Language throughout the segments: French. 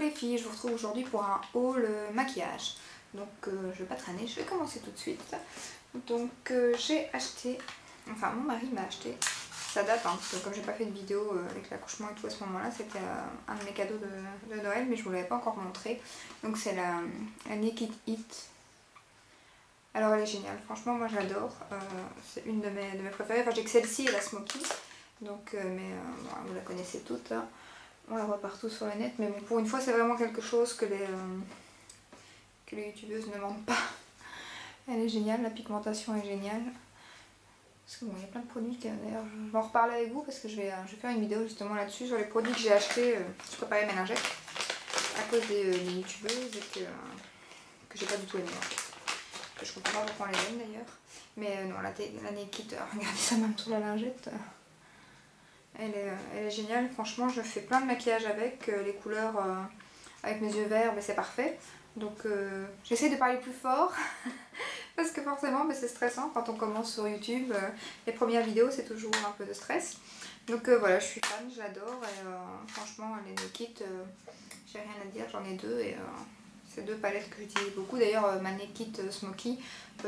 les filles, je vous retrouve aujourd'hui pour un haul maquillage. Donc je vais pas traîner, je vais commencer tout de suite. Donc j'ai acheté, enfin mon mari m'a acheté, ça date hein, parce que comme j'ai pas fait de vidéo avec l'accouchement et tout à ce moment là, c'était un de mes cadeaux de Noël mais je vous l'avais pas encore montré. Donc c'est la Naked It. Alors elle est géniale, franchement moi j'adore, c'est une de mes préférées, enfin j'ai que celle-ci et la Smoky. Donc bon, vous la connaissez toutes hein. On la voit partout sur le net, mais bon, pour une fois, c'est vraiment quelque chose que les youtubeuses ne mentent pas. Elle est géniale, la pigmentation est géniale. Parce que bon, il y a plein de produits, d'ailleurs, je vais en reparler avec vous parce que je vais faire une vidéo justement là-dessus, sur les produits que j'ai achetés. Je préparais mes lingettes à cause des youtubeuses et que j'ai pas du tout aimé en fait. Que je comprends pas pourquoi on les aime d'ailleurs. Mais non, la Naked, regardez ça même sur la lingette. Elle est géniale, franchement je fais plein de maquillage avec, les couleurs avec mes yeux verts, c'est parfait. Donc j'essaie de parler plus fort parce que forcément c'est stressant quand on commence sur YouTube, les premières vidéos c'est toujours un peu de stress. Donc voilà, je suis fan, j'adore et franchement les Naked, j'ai rien à dire, j'en ai deux et c'est deux palettes que j'utilise beaucoup. D'ailleurs ma Naked Smoky,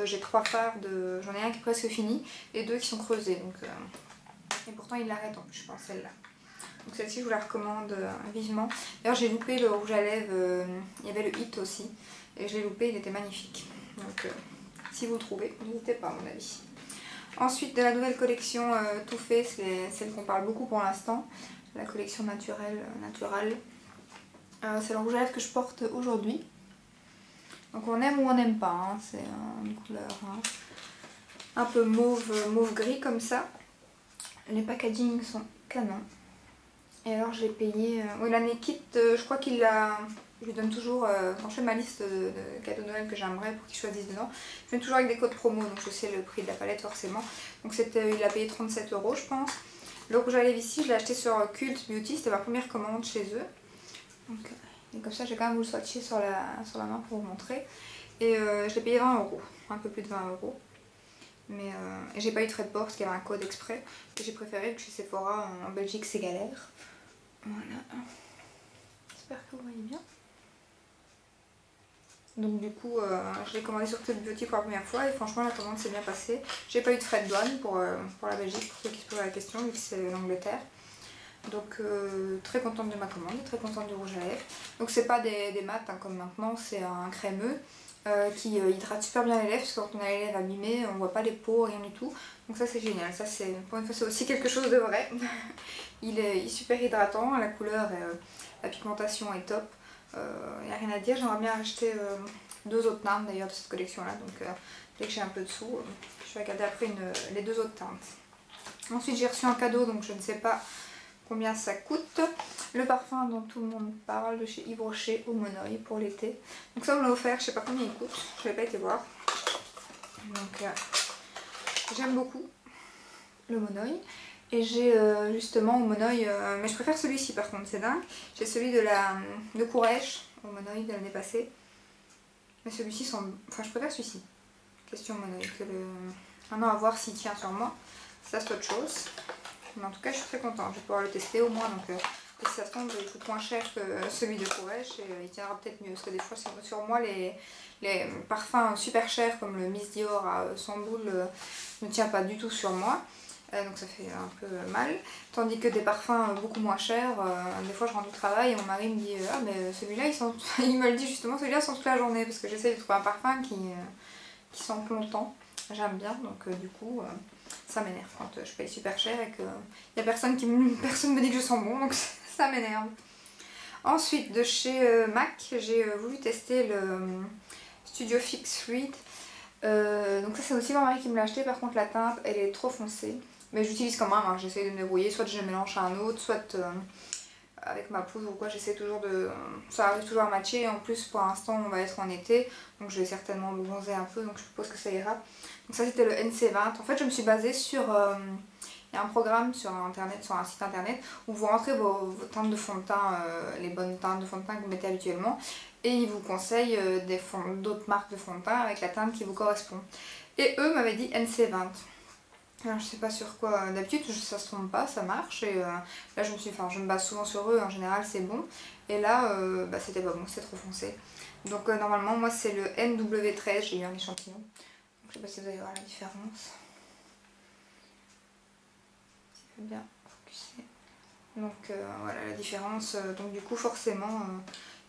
j'ai 3 fards, j'en ai un qui est presque fini et 2 qui sont creusés. Donc, et pourtant il l'arrête en plus je pense celle-là. Donc celle-ci je vous la recommande vivement. D'ailleurs j'ai loupé le rouge à lèvres, il y avait le Hit aussi. Et je l'ai loupé, il était magnifique. Donc si vous le trouvez, n'hésitez pas à mon avis. Ensuite de la nouvelle collection Too Faced, c'est celle qu'on parle beaucoup pour l'instant. La collection naturelle. C'est le rouge à lèvres que je porte aujourd'hui. Donc on aime ou on n'aime pas, hein. C'est une couleur un peu mauve gris comme ça. Les packaging sont canons. Et alors j'ai payé... oui, la Naked, je crois qu'il a... Je lui donne toujours... quand je fais ma liste de cadeaux de Noël que j'aimerais pour qu'ils choisissent dedans, je mets toujours avec des codes promo, donc je sais le prix de la palette forcément. Donc il a payé 37 € je pense. Le rouge à lèvres ici, je l'ai acheté sur Cult Beauty, c'était ma première commande chez eux. Donc, et comme ça j'ai quand même vous le swatcher sur la main pour vous montrer. Et je l'ai payé 20 €, un peu plus de 20 €. Mais j'ai pas eu de frais de port parce qu'il y avait un code exprès. Et j'ai préféré que chez Sephora en Belgique c'est galère. Voilà. J'espère que vous voyez bien. Donc du coup je l'ai commandé sur Cult Beauty pour la première fois et franchement la commande s'est bien passée. J'ai pas eu de frais de douane pour la Belgique, pour ceux qui se posent la question vu que c'est l'Angleterre. Donc très contente de ma commande et très contente du rouge à lèvres. Donc c'est pas des mats hein, comme maintenant, c'est un crémeux. Qui hydrate super bien les lèvres parce que quand on a les lèvres abîmées on voit pas les peaux, rien du tout. Donc ça c'est génial, ça c'est pour une fois c'est aussi quelque chose de vrai. il est super hydratant, la couleur, la pigmentation est top. Il n'y a rien à dire, j'aimerais bien acheter 2 autres teintes d'ailleurs de cette collection là. Donc dès que j'ai un peu de sous, je vais regarder après les 2 autres teintes. Ensuite j'ai reçu un cadeau donc je ne sais pas combien ça coûte. Le parfum dont tout le monde parle de chez Yves Rocher au Monoï pour l'été. Donc ça on l'a offert, je sais pas combien il coûte, je n'ai pas été voir. Donc j'aime beaucoup le Monoï. Et j'ai justement au Monoï, mais je préfère celui-ci par contre, c'est dingue. J'ai celui de Courrèges au Monoï de l'année passée. Mais celui-ci semble... Enfin je préfère celui-ci. Question Monoï que le... Maintenant à voir s'il tient sur moi. Ça c'est autre chose. Mais en tout cas je suis très contente, je vais pouvoir le tester au moins. Donc et si ça se tombe il coûte moins cher que celui de Courrèges et il tiendra peut-être mieux. Parce que des fois sur moi les parfums super chers comme le Miss Dior à 100 boules ne tient pas du tout sur moi. Donc ça fait un peu mal. Tandis que des parfums beaucoup moins chers, des fois je rentre du travail et mon mari me dit ah mais celui-là il me le dit justement, celui-là sent toute la journée parce que j'essaie de trouver un parfum qui sent longtemps. J'aime bien donc du coup ça m'énerve quand je paye super cher et que y a personne me dit que je sens bon, donc ça m'énerve. Ensuite de chez MAC, j'ai voulu tester le Studio Fix Fluid. Donc ça c'est aussi mon mari qui me l'a acheté, par contre la teinte elle est trop foncée. Mais j'utilise quand même, hein, j'essaie de me débrouiller, soit je mélange à un autre, soit avec ma poudre ou quoi, j'essaie toujours de... Ça arrive toujours à matcher et en plus pour l'instant on va être en été, donc je vais certainement me bronzer un peu, donc je suppose que ça ira. Donc ça c'était le NC20, en fait je me suis basée sur... il y a un programme sur internet, sur un site internet, où vous rentrez vos teintes de fond de teint, les bonnes teintes de fond de teint que vous mettez habituellement, et ils vous conseillent d'autres marques de fond de teint avec la teinte qui vous correspond. Et eux m'avaient dit NC20. Alors je sais pas sur quoi, d'habitude ça se trompe pas, ça marche et là je me base souvent sur eux, en général c'est bon. Et là bah, c'était pas bon, c'était trop foncé. Donc normalement moi c'est le NW13, j'ai eu un échantillon. Donc, je sais pas si vous allez voir la différence. Si je veux bien focuser. Donc voilà la différence, donc du coup forcément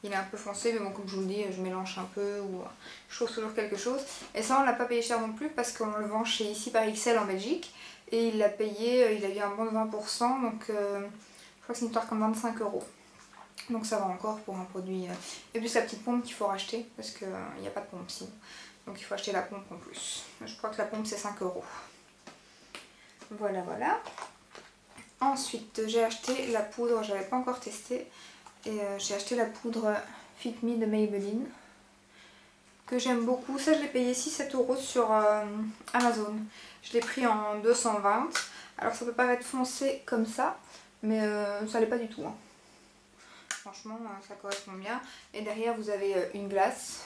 il est un peu foncé, mais bon comme je vous le dis, je mélange un peu ou je trouve toujours quelque chose. Et ça on l'a pas payé cher non plus parce qu'on le vend chez Ici par XL en Belgique. Et il l'a payé, il a eu un bon de 20%, donc je crois que c'est une histoire comme 25 €. Donc ça va encore pour un produit. Et puis la petite pompe qu'il faut racheter parce qu'il n'y a pas de pompe sinon. Donc il faut acheter la pompe en plus. Je crois que la pompe c'est 5 €. Voilà voilà. Ensuite j'ai acheté la poudre, j'avais pas encore testé. Et j'ai acheté la poudre Fit Me de Maybelline. Que j'aime beaucoup. Ça je l'ai payé 6-7 € sur Amazon. Je l'ai pris en 220. Alors ça peut paraître foncé comme ça. Mais ça l'est pas du tout. Hein. Franchement ça correspond bien. Et derrière vous avez une glace.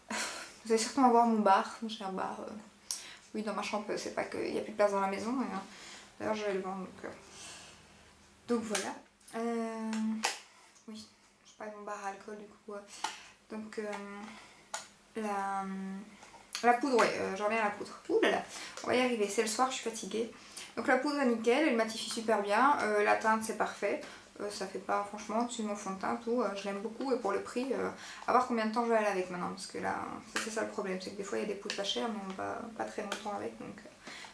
Vous allez certainement voir mon bar. J'ai un bar. Oui dans ma chambre c'est pas qu'il n'y a plus de place dans la maison. D'ailleurs je vais le vendre. Donc voilà. Oui. Je parle de mon bar à alcool du coup. Donc la poudre, ouais, je reviens à la poudre. Ouh là là, on va y arriver, c'est le soir, je suis fatiguée. Donc la poudre est nickel, elle matifie super bien, la teinte c'est parfait. Ça fait pas franchement dessus de mon fond de teint, tout, je l'aime beaucoup et pour le prix, à voir combien de temps je vais aller avec maintenant. Parce que là, c'est ça le problème, c'est que des fois il y a des poudres pas chères mais on va pas très longtemps avec. Donc,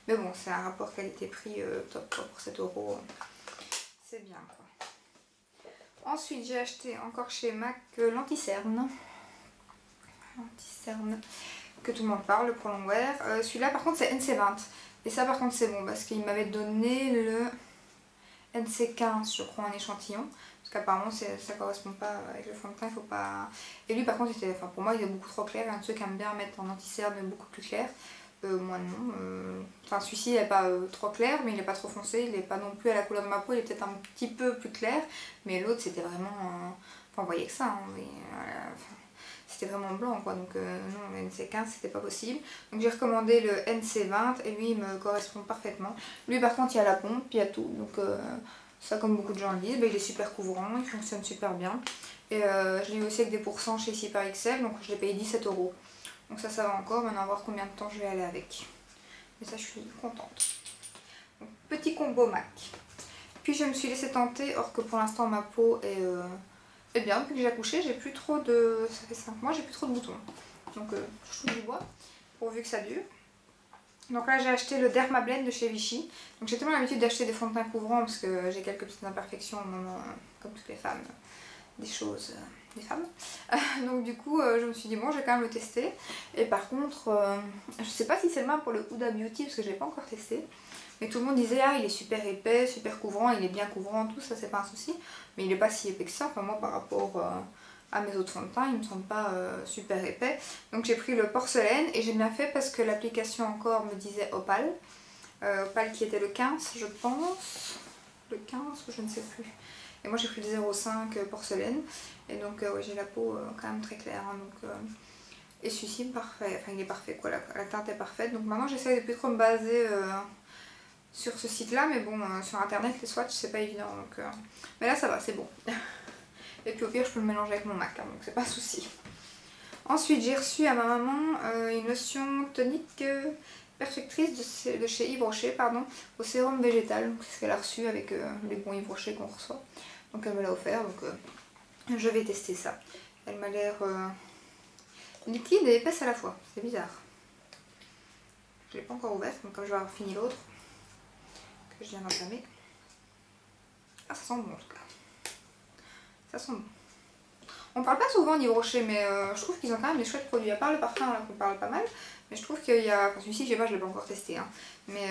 mais bon, c'est un rapport qualité-prix top quoi, pour 7 €, c'est bien quoi. Ensuite j'ai acheté encore chez MAC l'anti-cerne. Anti-cerne que tout le monde parle, le Prolongwear. Celui-là par contre c'est NC20 et ça par contre c'est bon parce qu'il m'avait donné le NC15 je crois en échantillon parce qu'apparemment ça correspond pas avec le fond de teint, il faut pas... Et lui par contre pour moi il est beaucoup trop clair, il y a un de ceux qui aiment bien mettre en anti-cerne beaucoup plus clair. Moi non, enfin celui-ci il n'est pas trop clair mais il n'est pas trop foncé, il n'est pas non plus à la couleur de ma peau, il est peut-être un petit peu plus clair mais l'autre c'était vraiment, enfin on voyait que ça, hein, mais, c'était vraiment blanc quoi, donc non, le NC15 c'était pas possible. Donc j'ai recommandé le NC20 et lui il me correspond parfaitement. Lui par contre il y a la pompe, il y a tout, donc ça comme beaucoup de gens le disent, il est super couvrant, il fonctionne super bien. Et je l'ai eu aussi avec des pourcents chez Ici par XL, donc je l'ai payé 17 €. Donc ça va encore, maintenant à voir combien de temps je vais aller avec. Mais ça je suis contente. Donc, petit combo MAC. Puis je me suis laissée tenter, or que pour l'instant ma peau est... Eh bien, depuis que j'ai accouché, j'ai plus trop de... Ça fait 5 mois, j'ai plus trop de boutons. Donc, je touche du bois, pourvu que ça dure. Donc là, j'ai acheté le Dermablend de chez Vichy. Donc j'ai tellement l'habitude d'acheter des fonds de teint couvrants parce que j'ai quelques petites imperfections au moment, comme toutes les femmes, des choses des femmes. Donc du coup, je me suis dit, bon, je vais quand même le tester. Et par contre, je sais pas si c'est le même pour le Huda Beauty parce que je l'ai pas encore testé. Mais tout le monde disait, ah il est super épais, super couvrant, il est bien couvrant, tout ça c'est pas un souci. Mais il est pas si épais que ça, enfin moi par rapport à mes autres fonds de teint, il me semble pas super épais. Donc j'ai pris le porcelaine et j'ai bien fait parce que l'application encore me disait Opal. Opal qui était le 15 je pense, le 15 ou je ne sais plus. Et moi j'ai pris le 0,5 porcelaine. Et donc ouais, j'ai la peau quand même très claire. Hein, donc, et celui-ci parfait, enfin il est parfait quoi, la teinte est parfaite. Donc maintenant j'essaie de plus trop me baser... sur ce site là mais bon sur internet les swatchs c'est pas évident donc mais là ça va c'est bon. Et puis au pire je peux le mélanger avec mon MAC hein, donc c'est pas un souci. Ensuite j'ai reçu à ma maman une lotion tonique perfectrice de chez Yves Rocher pardon, au sérum végétal, donc c'est ce qu'elle a reçu avec les bons Yves Rocher qu'on reçoit, donc elle me l'a offert donc je vais tester ça. Elle m'a l'air liquide et épaisse à la fois, c'est bizarre. Je l'ai pas encore ouverte donc comme je vais avoir fini l'autre que je viens d'entamer. Ah, ça sent bon en tout cas. Ça sent bon. On parle pas souvent d'Yves Rocher, mais je trouve qu'ils ont quand même des chouettes produits. À part le parfum, là qu'on parle pas mal. Mais je trouve qu'il y a. Enfin, celui-ci, je sais pas, je l'ai pas encore testé. Hein. Mais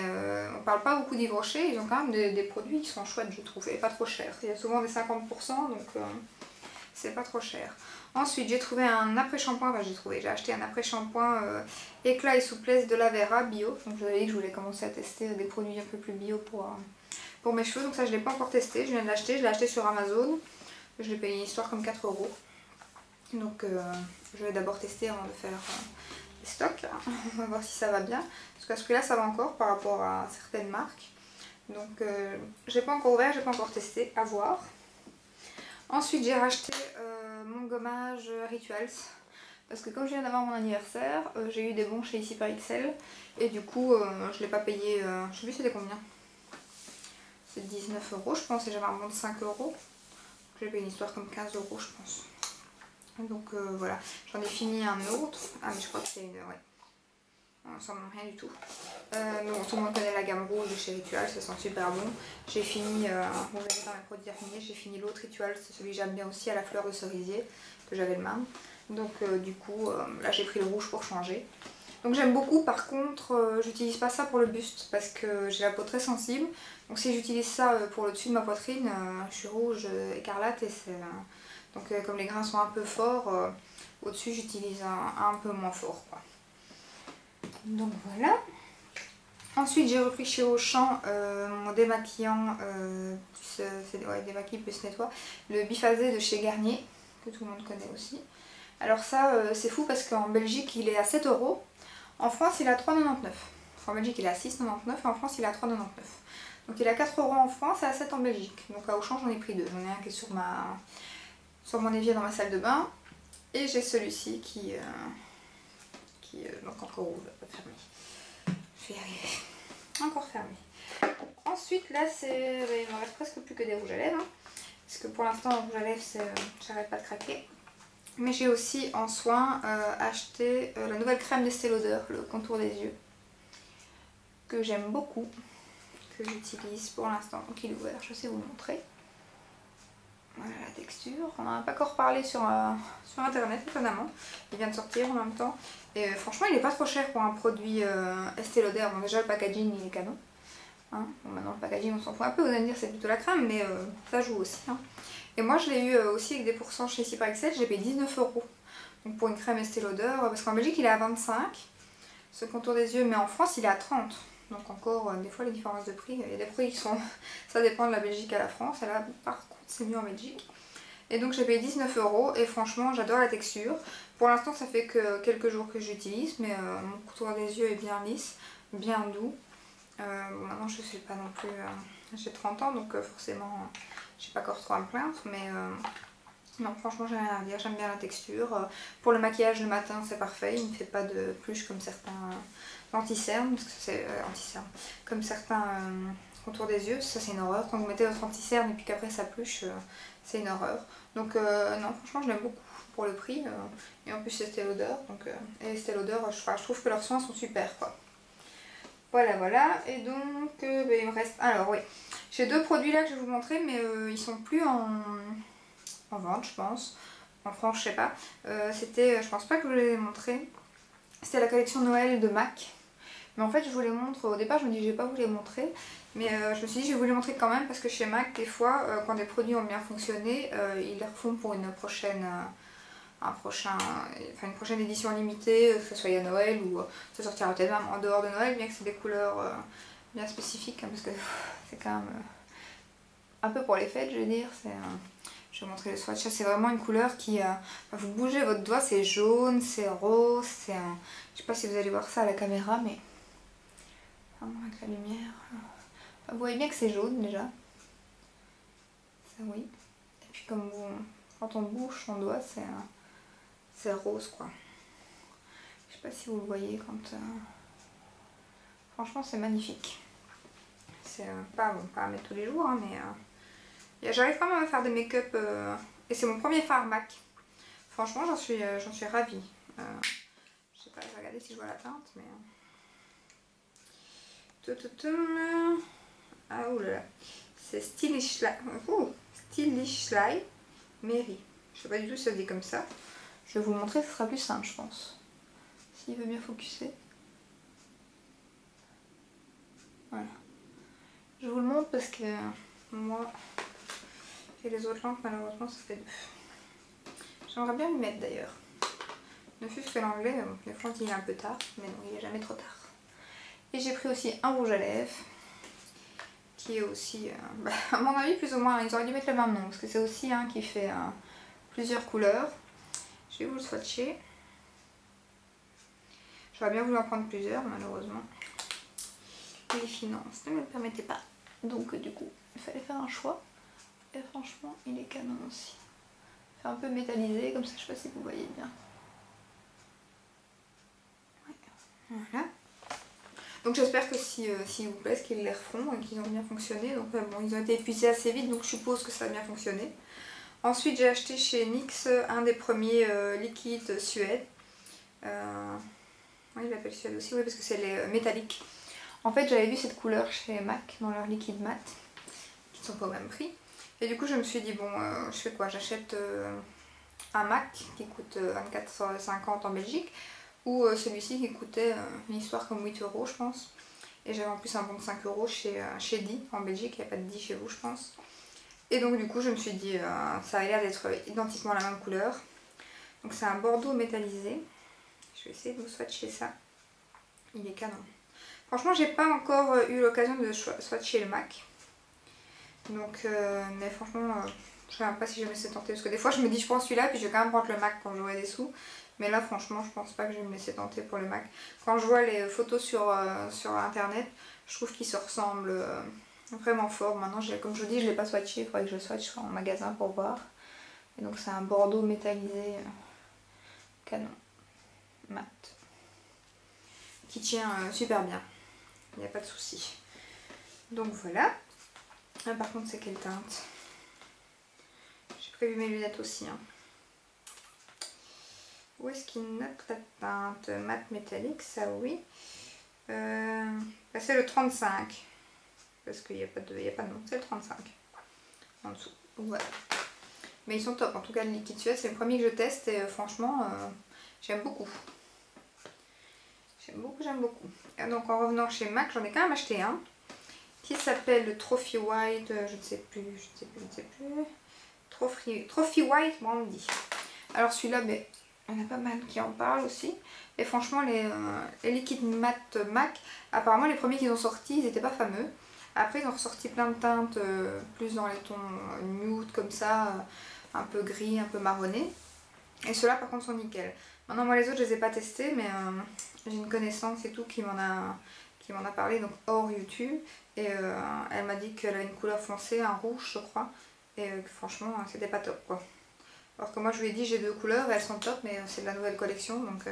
on parle pas beaucoup d'Yves Rocher. Ils ont quand même des produits qui sont chouettes, je trouve. Et pas trop chers. Il y a souvent des 50%, donc c'est pas trop cher. Ensuite, j'ai trouvé un après-shampoing. Enfin, j'ai acheté un après-shampoing éclat et souplesse de la Vera bio. Donc, je vous avais dit que je voulais commencer à tester des produits un peu plus bio pour mes cheveux. Donc, ça, je l'ai pas encore testé. Je viens de l'acheter. Je l'ai acheté sur Amazon. Je l'ai payé une histoire comme 4 €. Donc, je vais d'abord tester avant de faire des stocks. On va voir si ça va bien. Parce qu'à ce prix là ça va encore par rapport à certaines marques. Donc j'ai pas encore ouvert, j'ai pas encore testé, à voir. Ensuite j'ai racheté mon gommage Rituals. Parce que comme je viens d'avoir mon anniversaire, j'ai eu des bons chez Ici par XL. Et du coup je l'ai pas payé, je sais plus c'était combien. C'est 19 € je pense et j'avais un bon de 5 €. J'ai payé une histoire comme 15 € je pense. Donc voilà, j'en ai fini un autre. Ah mais je crois que c'est une... ouais. Non, ça ne ressemble rien du tout. Donc, tout le monde connaît la gamme rouge de chez Ritual, ça sent super bon. J'ai fini, vous verrez dans mes produits à finir, j'ai fini l'autre Ritual, c'est celui que j'aime bien aussi, à la fleur de cerisier, que j'avais le même. Donc du coup, là j'ai pris le rouge pour changer. Donc j'aime beaucoup, par contre, j'utilise pas ça pour le buste parce que j'ai la peau très sensible. Donc si j'utilise ça pour le dessus de ma poitrine, je suis rouge écarlate et c'est... donc comme les grains sont un peu forts, au-dessus j'utilise un peu moins fort, quoi. Donc voilà. Ensuite j'ai repris chez Auchan mon démaquillant, démaquille plus nettoie, le biphasé de chez Garnier, que tout le monde connaît aussi. Alors ça c'est fou parce qu'en Belgique il est à 7 €, en France il est à 3,99 €. Enfin, en Belgique il est à 6,99 € et en France il est à 3,99 €. Donc il est à 4 € en France et à 7 € en Belgique. Donc à Auchan j'en ai pris deux. J'en ai un qui est sur mon évier dans ma salle de bain. Et j'ai celui-ci qui donc encore fermé. Je vais y arriver. Encore fermé. Ensuite là c'est... il me reste presque plus que des rouges à lèvres. Hein, parce que pour l'instant le rouge à lèvres j'arrête pas de craquer. Mais j'ai aussi en soin acheté la nouvelle crème d'Estée Lauder, le contour des yeux. Que j'aime beaucoup. Que j'utilise pour l'instant. Donc il est ouvert, je sais vous le montrer. Voilà la texture. On n'en a pas encore parlé sur internet étonnamment. Il vient de sortir en même temps. Et franchement il est pas trop cher pour un produit Estée Lauder. Bon déjà le packaging il est canon. Hein, bon, maintenant le packaging on s'en fout un peu, vous allez me dire c'est plutôt la crème mais ça joue aussi. Hein. Et moi je l'ai eu aussi avec des pourcents chez Ici par XL, j'ai payé 19 €. Donc pour une crème Estée Lauder, parce qu'en Belgique il est à 25 ce contour des yeux, mais en France il est à 30. Donc encore des fois les différences de prix, il y a des prix qui sont, ça dépend de la Belgique à la France, et là par contre c'est mieux en Belgique. Et donc j'ai payé 19 € et franchement j'adore la texture. Pour l'instant ça fait que quelques jours que j'utilise, mais mon contour des yeux est bien lisse, bien doux. Bon, maintenant je suis pas non plus, j'ai 30 ans donc forcément j'ai pas encore trop à me plaindre, mais non franchement j'ai rien à dire, j'aime bien la texture. Pour le maquillage le matin c'est parfait, il ne fait pas de pluche comme certains anti-cernes, parce que c'est anti-cerne, comme certains contours des yeux, ça c'est une horreur. Quand vous mettez votre anti-cerne et puis qu'après ça pluche, c'est une horreur. Donc non franchement je l'aime beaucoup pour le prix, et en plus c'est Estée Lauder, donc et Estée Lauder je trouve que leurs soins sont super quoi. Voilà, et donc il me reste... Alors oui, j'ai deux produits là que je vais vous montrer, mais ils sont plus en vente je pense. En France je sais pas. C'était, je pense pas que je vous les ai montrés. C'était la collection Noël de MAC. Mais en fait je vous les montre, au départ je me dis je vais pas vous les montrer. Mais je me suis dit je vais vous les montrer quand même parce que chez MAC des fois quand des produits ont bien fonctionné, ils les refont pour une prochaine... une prochaine édition limitée, que ce soit à Noël ou ça sortira peut-être même en dehors de Noël, bien que c'est des couleurs bien spécifiques, hein, parce que c'est quand même un peu pour les fêtes, je veux dire. Je vais vous montrer le swatch, c'est vraiment une couleur qui... vous bougez votre doigt, c'est jaune, c'est rose, c'est un... Je sais pas si vous allez voir ça à la caméra, mais... avec la lumière... vous voyez bien que c'est jaune déjà. Ça oui. Et puis comme quand on bouge son doigt, c'est rose quoi. Je sais pas si vous le voyez quand... Franchement c'est magnifique. C'est pas à mettre tous les jours hein, mais j'arrive quand même à faire des make-up et c'est mon premier fard MAC. Franchement j'en suis ravie. Je sais pas, je vais regarder si je vois la teinte mais... Ah oulala. C'est Stylish Light Mary. Je sais pas du tout si ça se dit comme ça. Je vais vous le montrer, ce sera plus simple je pense. S'il veut bien focuser. Voilà. Je vous le montre parce que moi et les autres lampes malheureusement ça fait deux. J'aimerais bien lui mettre d'ailleurs. Ne fût-ce que l'anglais, des fois on dit il est un peu tard, mais non il est jamais trop tard. Et j'ai pris aussi un rouge à lèvres qui est aussi, à mon avis plus ou moins, ils auraient dû mettre le même nom parce que c'est aussi un qui fait plusieurs couleurs. Je vais vous le swatcher. J'aurais bien voulu en prendre plusieurs, malheureusement. Les finances ne me le permettaient pas. Donc du coup, il fallait faire un choix. Et franchement, il est canon aussi. C'est un peu métallisé, comme ça je sais pas si vous voyez bien. Ouais. Voilà. Donc j'espère que s'ils vous plaisent, qu'ils les referont et qu'ils ont bien fonctionné. Donc bon, ils ont été épuisés assez vite, donc je suppose que ça a bien fonctionné. Ensuite j'ai acheté chez NYX un des premiers liquides Suède. Oui, il l'appelle Suède aussi, oui, parce que c'est les métalliques. En fait, j'avais vu cette couleur chez MAC dans leur liquide mat, qui ne sont pas au même prix. Et du coup, je me suis dit, bon, je fais quoi? J'achète un MAC qui coûte 24,50 € en Belgique, ou celui-ci qui coûtait une histoire comme 8 € je pense. Et j'avais en plus un bon de 5 € chez Di en Belgique, il n'y a pas de Di chez vous, je pense. Et donc, du coup, je me suis dit, ça a l'air d'être identiquement la même couleur. Donc, c'est un bordeaux métallisé. Je vais essayer de vous swatcher ça. Il est canon. Franchement, j'ai pas encore eu l'occasion de swatcher le MAC. Donc, mais franchement, je sais même pas si je vais me laisser tenter. Parce que des fois, je me dis, je prends celui-là, puis je vais quand même prendre le MAC quand j'aurai des sous. Mais là, franchement, je pense pas que je vais me laisser tenter pour le MAC. Quand je vois les photos sur internet, je trouve qu'ils se ressemblent vraiment fort. Maintenant, comme je vous dis, je l'ai pas swatché. Il faudrait que je le swatche en magasin pour voir. Et donc, c'est un bordeaux métallisé canon mat qui tient super bien. Il n'y a pas de souci. Donc voilà. Ah, par contre, c'est quelle teinte? J'ai prévu mes lunettes aussi. Hein. Où est-ce qu'il note la teinte? Mat métallique, ça oui. Bah, c'est le 35. Parce qu'il n'y a pas de nom. C'est le 35. En dessous. Donc voilà. Mais ils sont top. En tout cas, le liquide Suède, c'est le premier que je teste. Et franchement, j'aime beaucoup. J'aime beaucoup. Et donc en revenant chez MAC, j'en ai quand même acheté un. Qui s'appelle le Trophy White, je ne sais plus. Trophy White Brandy. Alors celui-là, il y en a pas mal qui en parlent aussi. Et franchement, les liquides mat MAC, apparemment les premiers qu'ils ont sortis, ils n'étaient pas fameux. Après, ils ont ressorti plein de teintes, plus dans les tons nude comme ça, un peu gris, un peu marronné. Et ceux-là, par contre, sont nickel. Maintenant, moi, les autres, je les ai pas testés, mais j'ai une connaissance et tout qui m'en a parlé, donc hors YouTube. Et elle m'a dit qu'elle a une couleur foncée, un rouge, je crois. Et franchement, c'était pas top, quoi. Alors que moi, je lui ai dit, j'ai 2 couleurs, elles sont top, mais c'est de la nouvelle collection, donc...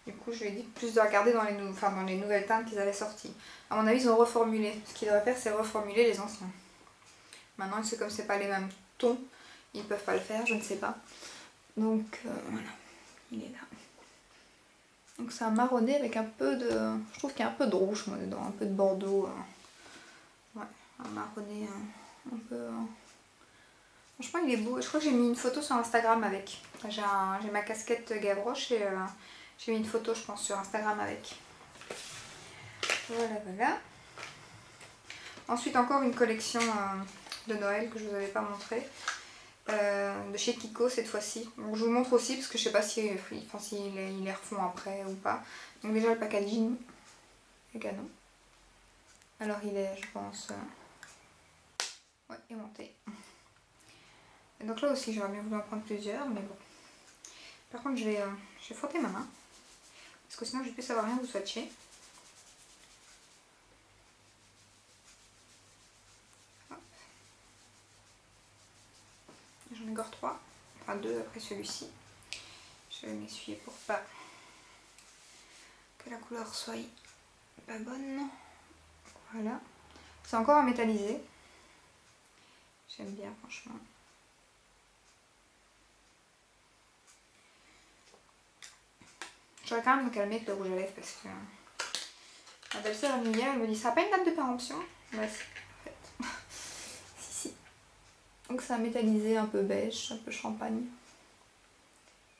Du coup, je lui ai dit plus de regarder dans les nouvelles teintes qu'ils avaient sorties. À mon avis, ils ont reformulé. Ce qu'ils devraient faire, c'est reformuler les anciens. Maintenant, c'est comme c'est pas les mêmes tons, ils peuvent pas le faire, je ne sais pas. Donc, voilà, il est là. Donc, c'est un marronné avec un peu de... Je trouve qu'il y a un peu de rouge, moi, dedans, un peu de bordeaux. Ouais, un marronné un peu... Franchement, il est beau. Je crois que j'ai mis une photo sur Instagram avec. J'ai ma casquette Gavroche et... j'ai mis une photo, je pense, sur Instagram avec. Voilà, voilà. Ensuite, encore une collection de Noël que je vous avais pas montré. De chez Kiko cette fois-ci. Donc, je vous montre aussi parce que je sais pas s'ils les refont après ou pas. Donc déjà le packaging est canon. Alors il est, je pense, ouais, aimanté. Et donc là aussi j'aurais bien voulu en prendre plusieurs, mais bon. Par contre je vais frotter ma main. Parce que sinon je ne vais plus savoir rien vous swatcher. J'en ai encore 3, enfin 2 après celui-ci. Je vais m'essuyer pour pas que la couleur soit pas bonne. Voilà. C'est encore un métallisé. J'aime bien franchement. J'aurais quand même me calmer avec le rouge à lèvres parce que ma belle-sœur hier elle me dit ça n'a pas une date de péremption? Ouais, en fait. si. Donc c'est un métallisé un peu beige, un peu champagne.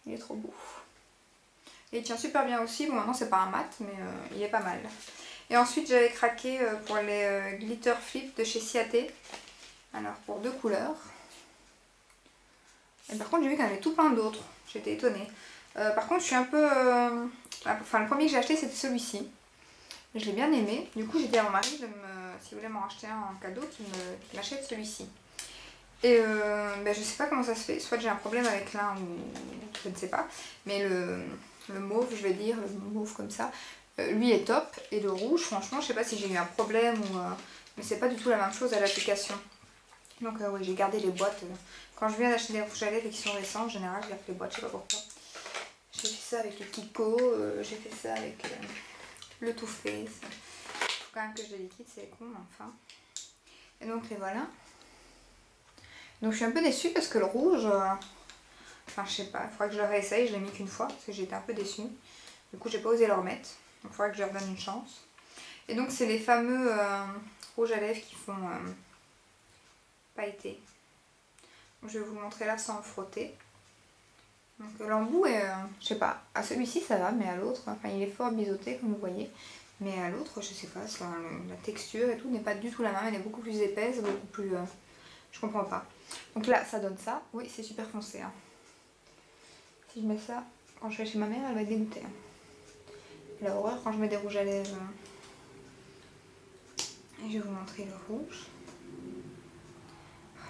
Il est trop beau. Et il tient super bien aussi. Bon maintenant c'est pas un mat mais il est pas mal. Et ensuite j'avais craqué pour les glitter flip de chez Ciaté. Alors pour 2 couleurs. Et par contre j'ai vu qu'il y en avait tout plein d'autres. J'étais étonnée. Par contre je suis un peu... Enfin le premier que j'ai acheté c'était celui-ci. Je l'ai bien aimé. Du coup j'ai dit à mon mari s'il voulait m'en acheter un en cadeau qu'il m'achète celui-ci. Et je sais pas comment ça se fait. Soit j'ai un problème avec l'un ou je ne sais pas. Mais le mauve je vais dire, le mauve comme ça, lui est top. Et le rouge franchement je sais pas si j'ai eu un problème ou... mais c'est pas du tout la même chose à l'application. Donc oui, j'ai gardé les boîtes. Quand je viens d'acheter des rouges à lèvres et qui sont récents, en général je garde les boîtes, je sais pas pourquoi. J'ai fait ça avec le Kiko, j'ai fait ça avec le Too Faced. Faut quand même que je les liquide, c'est con, enfin. Et donc les voilà. Donc je suis un peu déçue parce que le rouge, enfin je sais pas, il faudrait que je le réessaye, je l'ai mis qu'une fois parce que j'étais un peu déçue. Du coup j'ai pas osé le remettre, donc il faudrait que je leur donne une chance. Et donc c'est les fameux rouges à lèvres qui font pailletés. Je vais vous le montrer là sans le frotter. Donc l'embout est, je sais pas, à celui-ci ça va, mais à l'autre, enfin il est fort biseauté comme vous voyez. Mais à l'autre, je sais pas, la texture et tout n'est pas du tout la même, elle est beaucoup plus épaisse, beaucoup plus... je comprends pas. Donc là, ça donne ça. Oui, c'est super foncé. Hein. Si je mets ça, quand je vais chez ma mère, elle va être dégoûtée. Hein. Elle a horreur quand je mets des rouges à lèvres. Et je vais vous montrer le rouge.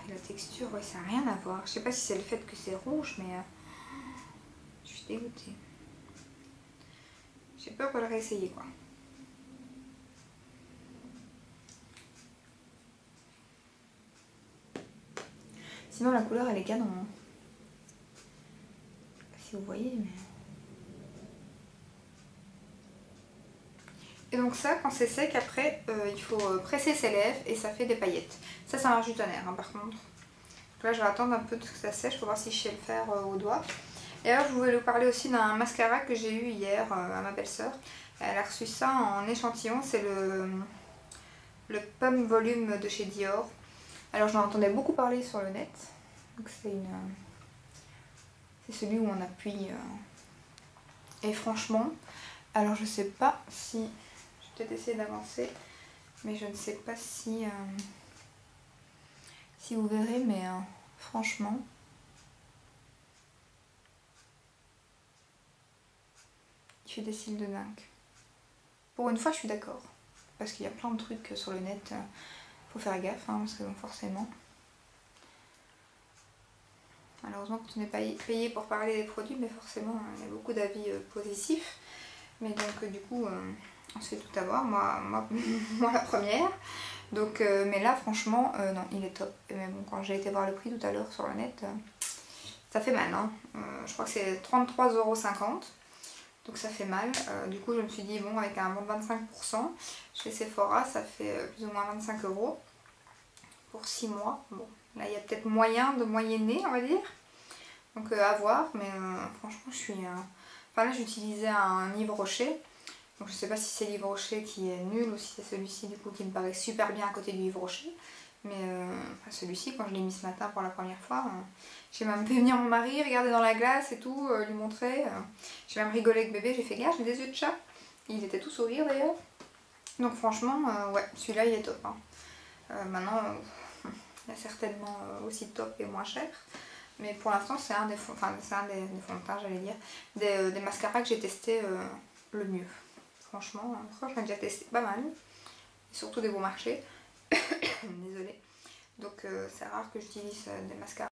Et la texture, ouais, ça n'a rien à voir. Je sais pas si c'est le fait que c'est rouge, mais je suis dégoûtée. J'ai peur de le réessayer, quoi. Sinon, la couleur, elle est canon. Hein. Si vous voyez, mais... Et donc ça, quand c'est sec, après, il faut presser ses lèvres et ça fait des paillettes. Ça marche du tonnerre, hein, par contre. Donc là, je vais attendre un peu que ça sèche pour voir si je sais le faire au doigt. Et alors, je voulais vous parler aussi d'un mascara que j'ai eu hier à ma belle-sœur. Elle a reçu ça en échantillon, c'est le Pomme Volume de chez Dior. Alors, j'en entendais beaucoup parler sur le net. Donc c'est celui où on appuie. Et franchement, alors je sais pas si... Je vais peut-être essayer d'avancer, mais je ne sais pas si... si vous verrez, mais franchement... Il fait des cils de dingue. Pour une fois, je suis d'accord. Parce qu'il y a plein de trucs sur le net. Faut faire gaffe, hein, parce que bon, forcément... Malheureusement, quand on n'est pas payé pour parler des produits, mais forcément, il y a beaucoup d'avis positifs. Mais donc, du coup, on se fait tout avoir. Moi la première. Donc, mais là, franchement, non, il est top. Mais bon, quand j'ai été voir le prix tout à l'heure sur le net, ça fait mal. Hein. Je crois que c'est 33,50 €. Donc ça fait mal. Du coup, je me suis dit, bon, avec un bon 25%, chez Sephora, ça fait plus ou moins 25 € pour 6 mois. Bon, là, il y a peut-être moyen de moyenner, on va dire. Donc à voir, mais franchement, je suis... Enfin là, j'utilisais un Yves Rocher. Donc je sais pas si c'est l'Yves Rocher qui est nul ou si c'est celui-ci du coup qui me paraît super bien à côté du Yves Rocher. Mais enfin, celui-ci, quand je l'ai mis ce matin pour la première fois, j'ai même fait venir mon mari, regarder dans la glace et tout, lui montrer. J'ai même rigolé avec bébé, j'ai fait gaffe, j'ai des yeux de chat. Il était tout sourire d'ailleurs. Donc franchement, ouais, celui-là il est top. Hein. Maintenant, il y a certainement aussi top et moins cher. Mais pour l'instant, c'est un des fonds de teint, j'allais dire, des mascaras que j'ai testé le mieux. Franchement, j'en ai déjà testé pas mal. Et surtout des bons marchés. Désolée. Donc c'est rare que j'utilise des mascaras